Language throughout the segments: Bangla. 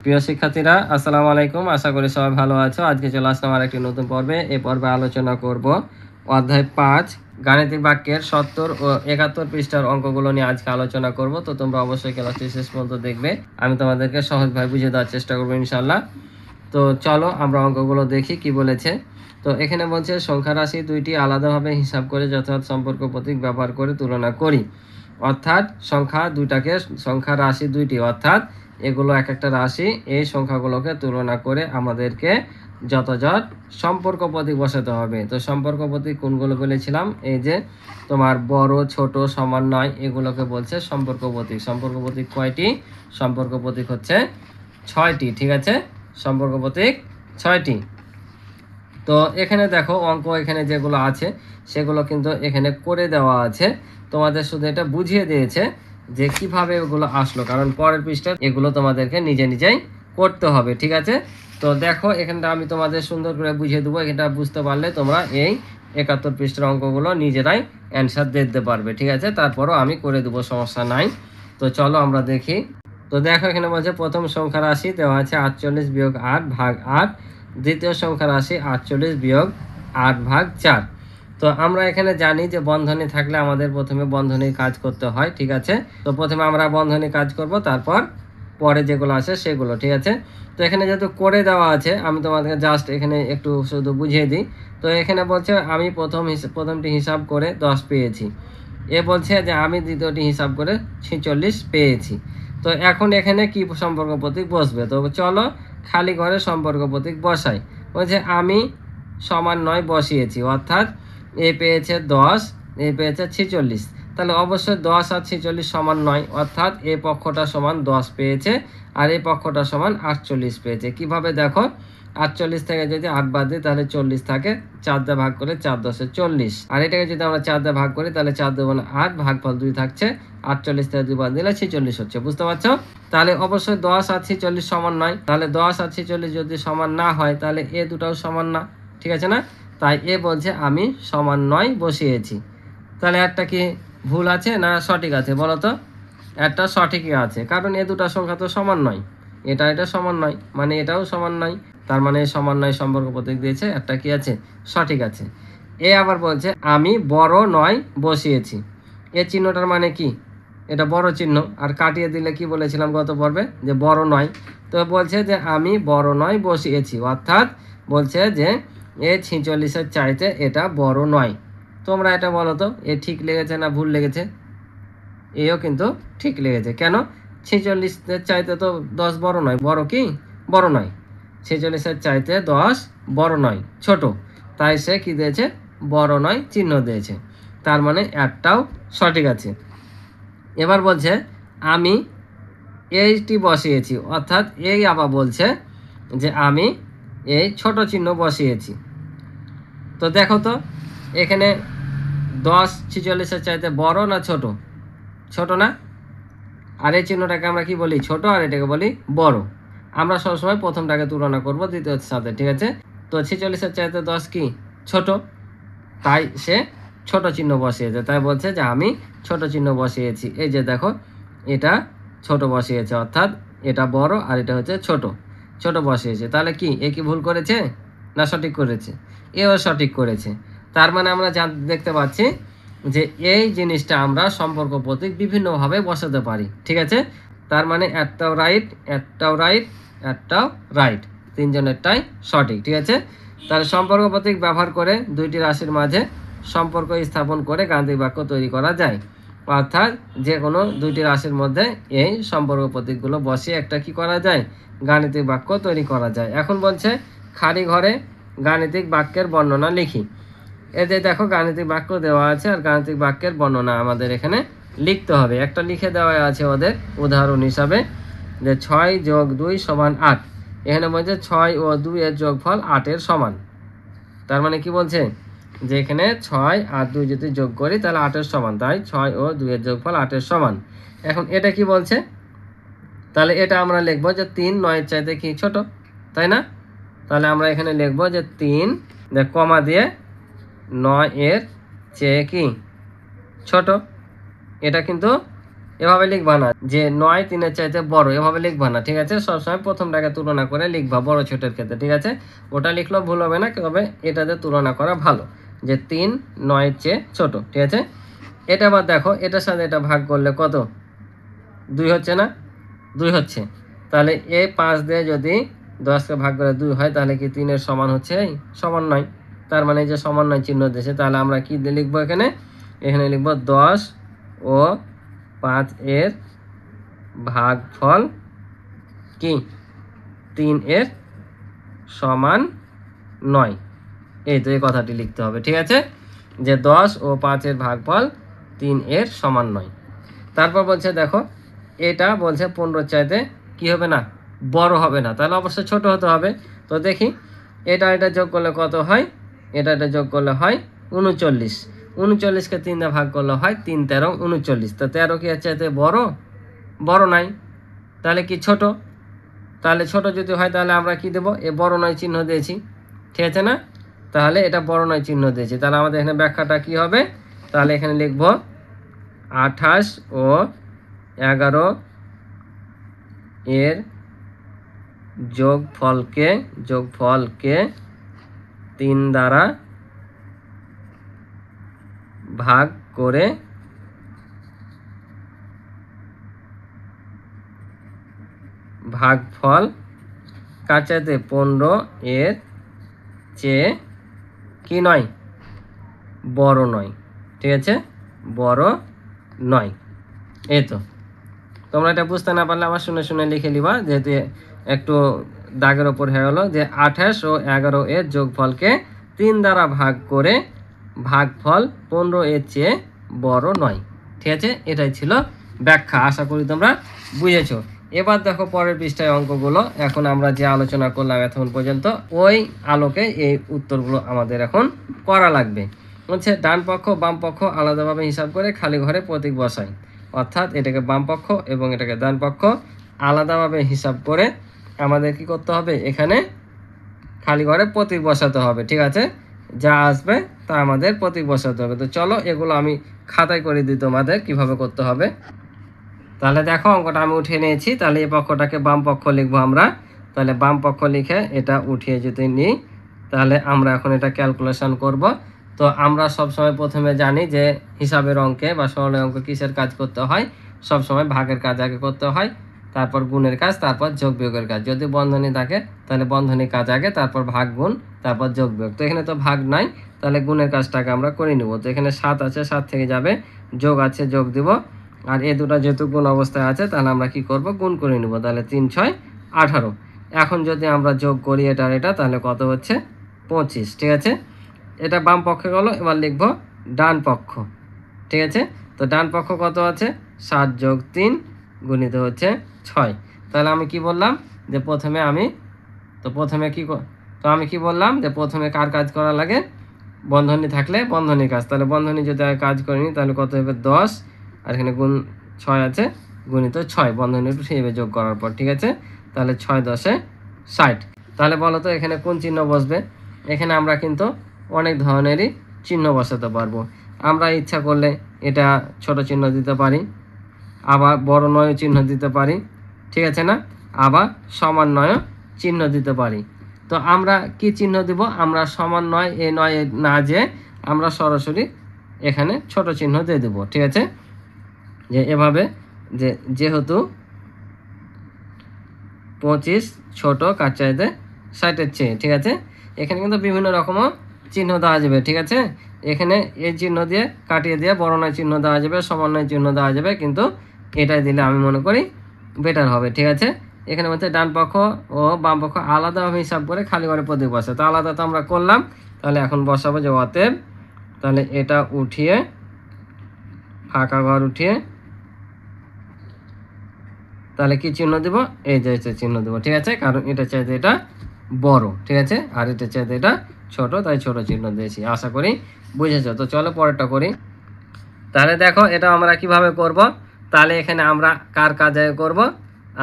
প্রিয় শিক্ষার্থীরা, আসসালামু আলাইকুম। আশা করি সবাই ভালো আছো। আজকে চলে আসলাম আর একটি নতুন পর্বে। এই পর্বে আলোচনা করব অধ্যায় 5 গাণিতিক বাক্যের 70 ও 71 পৃষ্ঠার অঙ্কগুলো নিয়ে আজকে আলোচনা করব। তো তোমরা অবশ্যই ক্লাসটি শেষ পর্যন্ত দেখবে। আমি তোমাদেরকে সহজভাবে বুঝিয়ে দেওয়ার চেষ্টা করবো ইনশাল্লাহ। তো চলো আমরা অঙ্কগুলো দেখি কি বলেছে। তো এখানে বলছে সংখ্যা রাশি দুইটি আলাদাভাবে হিসাব করে যথাযথ সম্পর্ক প্রতীক ব্যবহার করে তুলনা করি। অর্থাৎ সংখ্যা রাশি দুইটি, অর্থাৎ এগুলো এক একটা রাশি, এই সংখ্যাগুলোকে তুলনা করে আমাদেরকে যথাযথ সম্পর্ক প্রতীক বসাতে হবে। তো সম্পর্ক প্রতীক কোনগুলো বলেছিলাম, এই যে তোমার বড়, ছোট, সমান নয়, এগুলোকে বলছে সম্পর্ক প্রতীক। সম্পর্ক প্রতীক কয়টি? সম্পর্ক প্রতীক হচ্ছে 6টি। ঠিক আছে, সম্পর্ক প্রতীক 6টি। তো এখানে দেখো অঙ্ক এখানে যেগুলো আছে সেগুলো কিন্তু এখানে করে দেওয়া আছে। তোমাদের শুধু এটা বুঝিয়ে দিয়েছে যে কিভাবে এগুলো আসলো, কারণ পরের পৃষ্ঠা এগুলো তোমাদেরকে নিজেই করতে হবে। ঠিক আছে, তো দেখো এখানটা আমি তোমাদের সুন্দর করে বুঝিয়ে দেবো। এটা বুঝতে পারলে তোমরা এই 71 পৃষ্ঠার অঙ্কগুলো নিজেরাই অ্যান্সার দিতে পারবে। ঠিক আছে, তারপরও আমি করে দেবো, সমস্যা নাই। তো চলো আমরা দেখি। তো দেখো এখানে বলছে প্রথম সংখ্যা রাশি দেওয়া আছে 48 বিয়োগ 8 ভাগ 8। দ্বিতীয় সংখ্যা রাশি 48 বিয়োগ 8 ভাগ 4। তো আমরা এখানে জানি যে বন্ধনী থাকলে আমাদের প্রথমে বন্ধনীর কাজ করতে হয়। ঠিক আছে, তো প্রথমে আমরা বন্ধনী কাজ করব, তারপর পরে যেগুলো আছে সেগুলো। ঠিক আছে, তো এখানে যেহেতু করে দেওয়া আছে আমি তোমাদেরকে জাস্ট এখানে একটু শুধু বুঝিয়ে দিই। তো এখানে বলছে আমি প্রথমটি হিসাব করে 10 পেয়েছি। এ বলছে যে আমি দ্বিতীয়টি হিসাব করে 46 পেয়েছি। তো এখন এখানে কি সম্পর্ক প্রতীক বসবে? তো চলো খালি ঘরে সম্পর্ক প্রতীক বসাই। বলছে আমি সমান 9 বসিয়েছি, অর্থাৎ এ পেয়েছে 10, এ পেয়েছে 46। তাহলে অবশ্যই 10 আর 46 সমান 9, অর্থাৎ এ পক্ষটা সমান 10 পেয়েছে আর এই পক্ষটা সমান 48 পেয়েছে। কিভাবে দেখো, 48 থেকে যদি 8 বাদ দিই তাহলে 40 থাকে, 4 দিয়ে ভাগ করে 4 10 40। আর এটাকে যদি আমরা 4 দিয়ে ভাগ করি তাহলে 4 2 8, ভাগফল 2 থাকছে, 48 থেকে 2 বাদ দিলে 46 হচ্ছে। বুঝতে পারছো? তাহলে অবশ্যই 10 আর 46 সমান নয়। তাহলে 10 আর 46 যদি সমান না হয় তাহলে এ দুটাও সমান না। ঠিক আছে না? তাই এ বলছে আমি সমান 9 বসিয়েছি। তাহলে একটা কি ভুল আছে না সঠিক আছে বলো তো? একটা সঠিকই আছে, কারণ এ দুটা সংখ্যা তো সমান নয়। এটা সমান নয়, মানে এটাও সমান নয়। তার মানে সমান নয় সম্পর্ক প্রতীক দিয়েছে, একটা কি আছে? সঠিক আছে। এ আবার বলছে আমি বড় 9 বসিয়েছি। এ চিহ্নটার মানে কি? এটা বড় চিহ্ন, আর কাটিয়ে দিলে কি বলেছিলাম গত পর্বে, যে বড় নয়। তো বলছে যে আমি বড় 9 বসিয়েছি, অর্থাৎ বলছে যে এ 46-এর চাইতে এটা বড় নয়। তোমরা এটা বলো তো, এ ঠিক লেগেছে না ভুল লেগেছে? এও কিন্তু ঠিক লেগেছে। কেন? 46-এর চাইতে তো 10 বড় নয়। বড় কি? বড় নয়। 46-এর চাইতে 10 বড় নয়, ছোট। তাই সে কি দিয়েছে? বড় নয় চিহ্ন দিয়েছে। তার মানে একটাও সঠিক আছে। এবার বলছে আমি এইটি বসিয়েছি, অর্থাৎ এই আবার বলছে যে আমি এই ছোট চিহ্ন বসিয়েছি। তো দেখো তো এখানে 10 46-এর চাইতে বড় না ছোট? ছোট না? আর এই চিহ্নটাকে আমরা কি বলি? ছোট। আর এটাকে বলি বড়। আমরা সবসময় প্রথমটাকে তুলনা করব দ্বিতীয়টার সাথে। ঠিক আছে, তো 46-এর চাইতে 10 কি? ছোট। তাই সে ছোট চিহ্ন বসিয়েছে। তাই বলছে যে আমি ছোট চিহ্ন বসিয়েছি। এই যে দেখো, এটা ছোট বসিয়েছে, অর্থাৎ এটা বড় আর এটা হচ্ছে ছোট। ছোট বসিয়েছে। তাহলে কি এ কি ভুল করেছে না সঠিক করেছে? এও সঠিক করেছে। তার মানে আমরা দেখতে পাচ্ছি যে এই জিনিসটা আমরা সম্পর্ক প্রতীক বিভিন্নভাবে বসাতে পারি। ঠিক আছে, তার মানে একটাও রাইট, একটাও রাইট, একটাও রাইট, তিনজনেরটাই সঠিক। ঠিক আছে, তাহলে সম্পর্ক প্রতীক ব্যবহার করে দুইটি রাশির মাঝে সম্পর্ক স্থাপন করে গাণিতিক বাক্য তৈরি করা যায়। অর্থাৎ যে কোনো দুইটি রাশির মধ্যে এই সম্পর্ক প্রতীকগুলো বসিয়ে একটা কি করা যায়? গাণিতিক বাক্য তৈরি করা যায়। এখন বলছে খালি ঘরে গাণিতিক বাক্যের বর্ণনা লিখি। এতে দেখো গাণিতিক বাক্য দেওয়া আছে আর গাণিতিক বাক্যের বর্ণনা আমাদের এখানে লিখতে হবে। একটা লিখে দেওয়া আছে ওদের উদাহরণ হিসাবে, যে 6 যোগ 2 সমান 8। এখানে বলছে 6 ও 2 এর যোগফল 8 এর সমান। তার মানে কি বলছে? যে এখানে 6 আর 2 যদি যোগ করি তাহলে 8 এর সমান। তাই 6 ও 2 এর যোগফল 8 এর সমান। এখন এটা কি বলছে? তাহলে এটা আমরা লিখবো যে 3 9 এর চাইতে কি ছোট, তাই না? তাহলে আমরা এখানে লিখবো যে 3 কমা দিয়ে 9 এর চেয়ে কি ছোট। এটা কিন্তু এভাবে লিখবা না যে 9 3-এর চাইতে বড়, এভাবে লিখবা না, ঠিক আছে। সবসময় প্রথমটাকে তুলনা করে লিখবা বড় ছোটের ক্ষেত্রে, ঠিক আছে। ওটা লিখলেও ভুল হবে না, তবে এটাতে তুলনা করা ভালো যে 3 9-এর চেয়ে ছোট, ঠিক আছে। এটা আবার দেখো, এটার সাথে এটা ভাগ করলে কত, 2 হচ্ছে না, 2 হচ্ছে। তাহলে এই 5 দিয়ে যদি 10কে ভাগ করে 2 হয়, তাহলে কি 3-এর সমান হচ্ছে? সমান নয়। তার মানে যে সমান নয় চিহ্ন দিয়েছে, তাহলে আমরা কি লিখবো এখানে? এখানে লিখবো 10 ও 5 এর ভাগফল কি 3 এর সমান নয়। এই তো এই কথাটি লিখতে হবে, ঠিক আছে, যে 10 ও 5 এর ভাগফল 3 এর সমান নয়। তারপর বলছে দেখো, এটা বলছে 15 চাইতে কি হবে না, বড় হবে না, তাহলে অবশ্যই ছোট হতে হবে। তো দেখি এটা যোগ করলে কত হয়, এটা যোগ করলে হয় 39। 39কে 3 দিয়ে ভাগ করলে হয় 3 13 39। তো 13 কি এর চাইতে বড় নাই, তাহলে কি ছোট। তাহলে ছোট যদি হয় তাহলে আমরা কি দেবো, এ বড় নয় চিহ্ন দিয়েছি, ঠিক আছে না। তাহলে এটা বড় নয় চিহ্ন দিয়েছি, তাহলে আমাদের এখানে ব্যাখ্যাটা কি হবে? তাহলে এখানে লিখব 28 ও 11 এর যোগফলকে 3 দ্বারা ভাগ করে ভাগফল কার চাইতে 15 এর চেয়ে কি নয়, বড় নয়, ঠিক আছে, বড় নয়। এই তো তোমরা এটা বুঝতে না পারলে আবার শুনে শুনে লিখে নিবা, যেহেতু একটু দাগের ওপর হয়ে গেলো, যে 28 ও 11 এর যোগফলকে 3 দ্বারা ভাগ করে ভাগফল 15 এর চেয়ে বড় নয়, ঠিক আছে। এটাই ছিল ব্যাখ্যা, আশা করি তোমরা বুঝেছো। এবার দেখো পরের পৃষ্ঠায় অঙ্কগুলো, এখন আমরা যে আলোচনা করলাম এতক্ষণ পর্যন্ত, ওই আলোকে এই উত্তরগুলো আমাদের এখন করা লাগবে। হচ্ছে ডান পক্ষ বাম পক্ষ আলাদাভাবে হিসাব করে খালি ঘরে প্রতীক বসাই, অর্থাৎ এটাকে বাম পক্ষ এবং এটাকে ডান পক্ষ আলাদাভাবে হিসাব করে আমাদের কি করতে হবে, এখানে খালি ঘরে প্রতীক বসাতে হবে, ঠিক আছে। যা আসবে তা আমাদের প্রতীক বসাতে হবে। তো চলো এগুলো আমি খাতায় করে দিই তোমাদের কিভাবে করতে হবে। তাহলে দেখো অঙ্কটা আমি উঠিয়ে নিয়েছি, তাহলে এই পক্ষটাকে বাম পক্ষ লিখবো আমরা। তাহলে বাম পক্ষ লিখে এটা উঠিয়ে যদি নিই, তাহলে আমরা এখন এটা ক্যালকুলেশন করব। তো আমরা সবসময় প্রথমে জানি যে হিসাবের অঙ্কে বা সরলের অঙ্কে কিসের কাজ করতে হয়, সবসময় ভাগের কাজ আগে করতে হয়, তারপর গুণের কাজ, তারপর যোগ বিয়োগের কাজ। যদি বন্ধনী থাকে তাহলে বন্ধনী কাজ আগে, তারপর ভাগ গুণ, তারপর যোগ বিয়োগ। তো এখানে তো ভাগ নাই, তাহলে গুণের কাজটাকে আমরা করে নিব। তো এখানে 7 আছে, 7 থেকে যাবে, যোগ আছে, যোগ দিব। আর এ দুটো যেহেতু গুণ অবস্থায় আছে, তাহলে আমরা কি করব, গুণ করে নিব। তাহলে 3 6 18। এখন যদি আমরা যোগ করি এটা আর এটা, তাহলে কত হচ্ছে 25, ঠিক আছে। এটা বাম পক্ষে গেল, এবার লিখব ডান পক্ষ, ঠিক আছে। তো ডান পক্ষ কত আছে, 7 যোগ 3 গুণিত হচ্ছে 6। তাহলে আমি কি বললাম যে প্রথমে আমি কি বললাম যে প্রথমে কার কাজ করা লাগে, বন্ধনী থাকলে বন্ধনীর কাজ। তাহলে বন্ধনী যদি কাজ করিনি তাহলে কত হবে 10, আর এখানে গুণ 6 আছে, গুণিত 6 বন্ধনী উঠে যাবে যোগ করার পর, ঠিক আছে। তাহলে 6 10 60। তাহলে বলো তো এখানে কোন চিহ্ন বসবে? এখানে আমরা কিন্তু অনেক ধরনেরই চিহ্ন বসাতে পারবো। আমরা ইচ্ছা করলে এটা ছোট চিহ্ন দিতে পারি, আবার বড় নয় চিহ্ন দিতে পারি, ঠিক আছে না, আবার সমান নয় চিহ্ন দিতে পারি। তো আমরা কি চিহ্ন দিব, আমরা সমান নয় এ নয় না, যে আমরা সরাসরি এখানে ছোট চিহ্ন দিয়ে দেব, ঠিক আছে। যে এভাবে, যে যেহেতু 25 ছোট কার চাইতে 60-এর চেয়ে, ঠিক আছে। এখানে কিন্তু বিভিন্ন রকম চিহ্ন দেওয়া যাবে, ঠিক আছে। এখানে এই চিহ্ন দিয়ে কাটিয়ে দিয়ে বড় নয় চিহ্ন দেওয়া যাবে, সমান নয় চিহ্ন দেওয়া যাবে, কিন্তু এটাই দিলে আমি মনে করি বেটার হবে, ঠিক আছে। এখানে মধ্যে ডান পক্ষ ও বাম পক্ষ আলাদাভাবে হিসাব করে খালি ঘরে প্রতীক বসে, তো আলাদা তো আমরা করলাম। তাহলে এখন বসাবো যে অতএব, তাহলে এটা উঠিয়ে ফাঁকা ঘর উঠিয়ে তাহলে কি চিহ্ন দিব, এই যে চিহ্ন দেবো, ঠিক আছে। কারণ এটা চাইতে এটা বড়, ঠিক আছে, আর এটা চাইতে এটা ছোট, তাই ছোট চিহ্ন দিয়েছি। আশা করি বুঝেছো। তো চলো পরেরটা করি। তাহলে দেখো এটা আমরা কিভাবে করব, তাহলে এখানে আমরা কার কাজ আগে করব,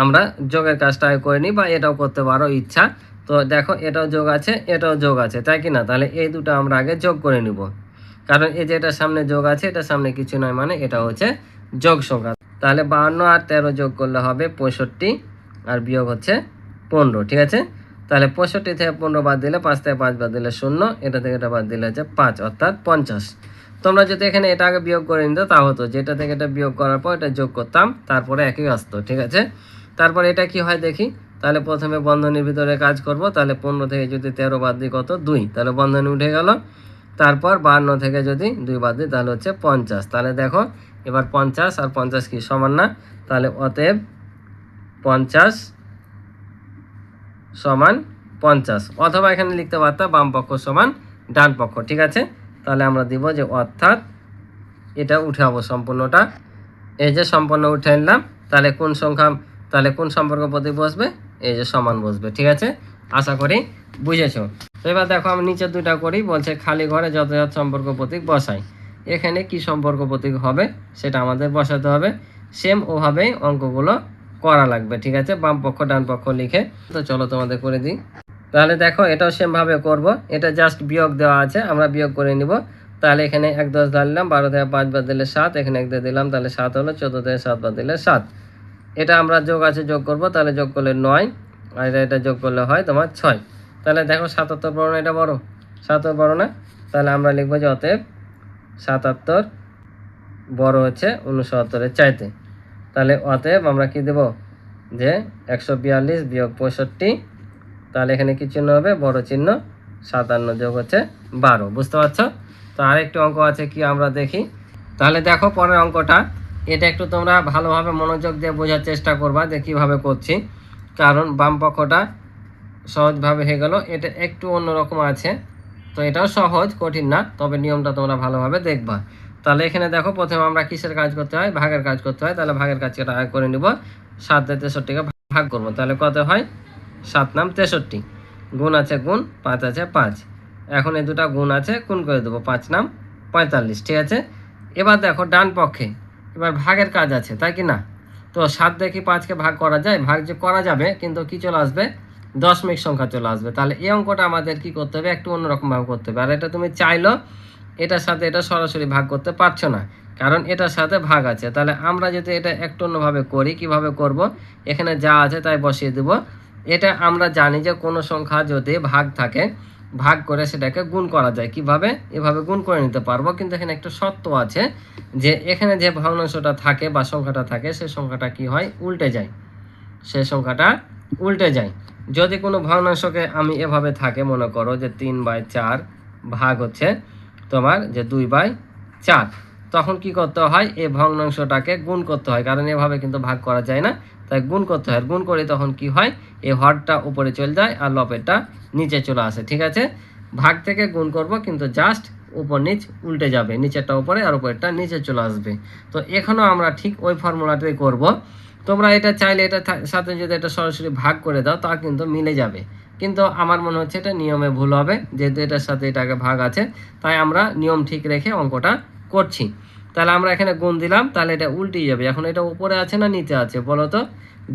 আমরা যোগের কাজটা আগে করে নিই, বা এটাও করতে পারো ইচ্ছা। তো দেখো এটাও যোগ আছে, এটাও যোগ আছে, তাই কি না। তাহলে এই দুটো আমরা আগে যোগ করে নিব, কারণ এই যে এটার সামনে যোগ আছে, এটার সামনে কিছু নয়, মানে এটা হচ্ছে যোগ সংখ্যা। তাহলে 52 আর 13 যোগ করলে হবে 65 আর বিয়োগ হচ্ছে 15। ঠিক আছে, তাহলে 65 থেকে 15 বাদ দিলে, 5 থেকে 5 বাদ দিলে 0, এটা থেকে এটা বাদ দিলে হচ্ছে 5, অর্থাৎ 50। তোমরা যদি এখানে এটা আগে বিয়োগ করে নিতে তা হতো, যেটা থেকে এটা বিয়োগ করার পর এটা যোগ করতাম, তারপরে একই আসতো। ঠিক আছে, তারপর এটা কি হয় দেখি। তাহলে প্রথমে বন্ধনীর ভিতরে কাজ করব। তাহলে 15 থেকে যদি 13 বাদ দিই কত, 2, তাহলে বন্ধনী উঠে গেল। তারপর 52 থেকে যদি 2 বাদ দিই তাহলে হচ্ছে 50। তাহলে দেখো এবার 50 আর 50 কি সমান না? তাহলে অতএব 50 সমান 50, অথবা এখানে লিখতে পারতাম বাম পক্ষ সমান ডান পক্ষ। ঠিক আছে, তাহলে আমরা দিব যে অর্থাৎ এটা উঠাবো সম্পূর্ণটা, এই যে সম্পূর্ণ উঠে নিলাম। তাহলে কোন সংখ্যা, তাহলে কোন সম্পর্ক প্রতীক বসবে? এই যে সমান বসবে। ঠিক আছে, আশা করি বুঝেছো। তো এবার দেখো আমি নিচে দুইটা করি, বলছে খালি ঘরে যথাযথ সম্পর্ক প্রতীক বসাই। এখানে কি সম্পর্ক প্রতীক হবে সেটা আমাদের বসাতে হবে। সেম ওভাবেই অঙ্কগুলো করা লাগবে। ঠিক আছে, বাম পক্ষ ডান পক্ষ লিখে। তো চলো তোমাদের করে দিই। তাহলে দেখো এটাও সেমভাবে করব। এটা জাস্ট বিয়োগ দেওয়া আছে, আমরা বিয়োগ করে নিব। তাহলে এখানে 1 10 ধরলাম, 12 থেকে 5 বাদ দিলে 7, এখানে 1 দিয়ে দিলাম, তাহলে 7 হলো। 14 থেকে 7 বাদ দিলে 7। এটা আমরা যোগ আছে যোগ করব, তাহলে যোগ করলে 9, আর এটা যোগ করলে হয় তোমার 6। তাহলে দেখো 77 বড় না এটা বড়? 77 বড় না? তাহলে আমরা লিখবো যে অতএব 77 বড় হচ্ছে 69-এর চাইতে। তাহলে অতএব আমরা কি দেব যে 142 বিয়োগ 65, তাহলে এখানে কি চিহ্ন হবে? বড় চিহ্ন। 57 যোগ হচ্ছে 12। বুঝতে পারছো? তো আরেকটি অঙ্ক আছে, কি আমরা দেখি। তাহলে দেখো পরের অঙ্কটা, এটা একটু তোমরা ভালোভাবে মনোযোগ দিয়ে বোঝার চেষ্টা করবা যে কীভাবে করছি, কারণ বাম পক্ষটা সহজভাবে হয়ে গেল, এটা একটু অন্যরকম আছে। তো এটাও সহজ, কঠিন না, তবে নিয়মটা তোমরা ভালোভাবে দেখবা। তাহলে এখানে দেখো প্রথমে আমরা কিসের কাজ করতে হয়? ভাগের কাজ করতে হয়। তাহলে ভাগের কাজটা আগে করে নিব। 7 দিয়ে 63কে ভাগ করবো, তাহলে কত হয়? 7 নাম 63, গুণ আছে গুণ, 5 আছে 5। এখন এই দুটা গুণ আছে, গুণ করে দেবো, 5 নাম 45। ঠিক আছে, এবার দেখো ডান পক্ষে এবার ভাগের কাজ আছে, তাই কি না? তো 7 দিয়ে কি 5কে ভাগ করা যায়? ভাগ যে করা যাবে, কিন্তু কি চলে আসবে? দশমিক সংখ্যা চলে আসবে। তাহলে এই অঙ্কটা আমাদের কি করতে হবে? একটু অন্যরকমভাবে করতে হবে। আর এটা তুমি চাইলো এটার সাথে এটা সরাসরি ভাগ করতে পারছো না, কারণ এটার সাথে ভাগ আছে। তাহলে আমরা যদি এটা একটু অন্যভাবে করি, কিভাবে করব? এখানে যা আছে তাই বসিয়ে দেব। এটা আমরা জানি যে কোনো সংখ্যা যদি ভাগ থাকে, ভাগ করে সেটাকে গুণ করা যায়। কিভাবে? এভাবে গুণ করে নিতে পারবো, কিন্তু এখানে একটা শর্ত আছে যে এখানে যে ভগ্নাংশটা থাকে বা সংখ্যাটা থাকে, সেই সংখ্যাটা কি হয়? উল্টে যায়। সেই সংখ্যাটা উল্টে যায়। যদি কোনো ভগ্নাংশকে আমি এভাবে থাকে, মনে করো যে 3/4 ভাগ হচ্ছে তোমার যে 2/4, তখন কি করতে হয়? এই ভগ্নাংশটাকে গুণ করতে হয়, কারণ এভাবে কিন্তু ভাগ করা যায় না, তাই গুণ করতে হয়। গুণ করে তখন কি হয়? এই হরটা উপরে চলে যায় আর লবেরটা নিচে চলে আসে। ঠিক আছে, ভাগ থেকে গুণ করব, কিন্তু জাস্ট উপর নিচ উল্টে যাবে, নিচেরটা উপরে আর উপরেরটা নিচে চলে আসবে। তো এখনও আমরা ঠিক ওই ফর্মুলাটাই করব। তোমরা এটা চাইলে এটার সাথে যদি এটা সরাসরি ভাগ করে দাও তা কিন্তু মিলে যাবে, কিন্তু আমার মনে হচ্ছে এটা নিয়মে ভুল হবে, যেহেতু এটার সাথে এটাকে ভাগ আছে, তাই আমরা নিয়ম ঠিক রেখে অঙ্কটা করছি। তাহলে আমরা এখানে গুণ দিলাম, তাহলে এটা উল্টে যাবে। এখন এটা উপরে আছে না নিচে আছে বলো তো?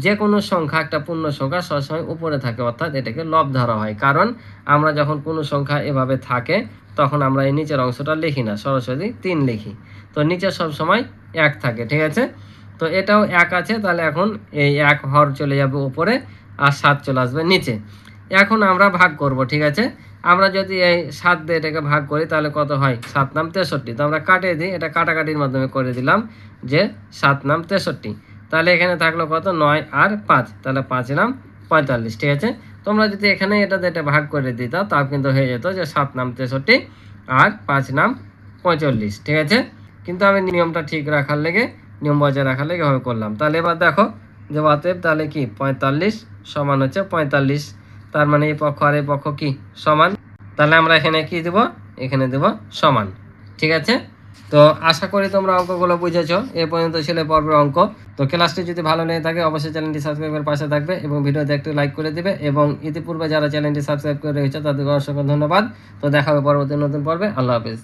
যে কোনো সংখ্যা, একটা পূর্ণ সংখ্যা সবসময় উপরে থাকে, অর্থাৎ এটাকে লব ধরা হয়। কারণ আমরা যখন কোনো সংখ্যা এভাবে থাকে তখন আমরা এই নিচের অংশটা লিখি না, সরাসরি 3 লিখি। তো নিচে সবসময় 1 থাকে। ঠিক আছে, তো এটাও 1 আছে, তাহলে এখন এই 1 হর চলে যাবে উপরে আর 7 চলে আসবে নিচে। এখন আমরা ভাগ করব। ঠিক আছে, আমরা যদি এই 7 দিয়ে এটাকে ভাগ করি তাহলে কত হয়? 7 নাম 63। তো আমরা কাটিয়ে দিই, এটা কাটাকাটির মাধ্যমে করে দিলাম যে 7 নাম 63। তাহলে এখানে থাকলো কত? 9 আর 5, তাহলে 5 নাম 45। ঠিক আছে, তোমরা যদি এখানে এটা ভাগ করে দিত তাও কিন্তু হয়ে যেত যে 7 নাম 63 আর 5 নাম 45। ঠিক আছে, কিন্তু আমি নিয়মটা ঠিক রাখার লেগে, নিয়ম বজায় রাখার লেগে এভাবে করলাম। তাহলে এবার দেখো যে অতএব তাহলে কি 45 সমান হচ্ছে 45, তার মানে এই পক্ষ আর এই পক্ষ কি সমান। তাহলে আমরা এখানে কি দেব? এখানে দেব সমান। ঠিক আছে, তো আশা করি তোমরা অঙ্কগুলো বুঝেছো। এ পর্যন্ত ছিল পর্বের অঙ্ক। তো ক্লাসটি যদি ভালো লেগে থাকে অবশ্যই চ্যানেলটি সাবস্ক্রাইব করে পাশে থাকবে এবং ভিডিওতে একটু লাইক করে দিবে, এবং ইতিপূর্বে যারা চ্যানেলটি সাবস্ক্রাইব করে রেখেছে তাদেরকে অসংখ্য ধন্যবাদ। তো দেখা হবে পরবর্তী নতুন পর্বে। আল্লাহ হাফেজ।